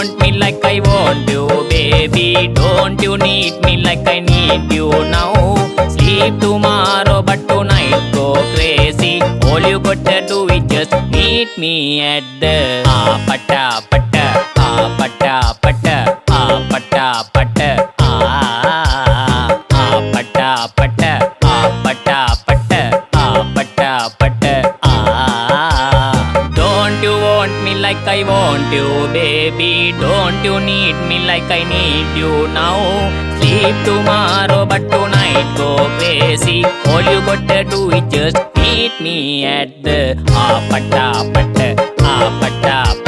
want me like I want you, baby. Don't you need me like I need you now? Sleep tomorrow, but tonight go crazy. All you gotta do is just meet me at the pata pata, pata pata, pata pata, pata pata, pata pata, pata pata. Don't you want me like I want you, baby? Don't you need me like I need you now? Sleep tomorrow, but tonight go crazy. All you gotta do is just meet me at the pata pata, pata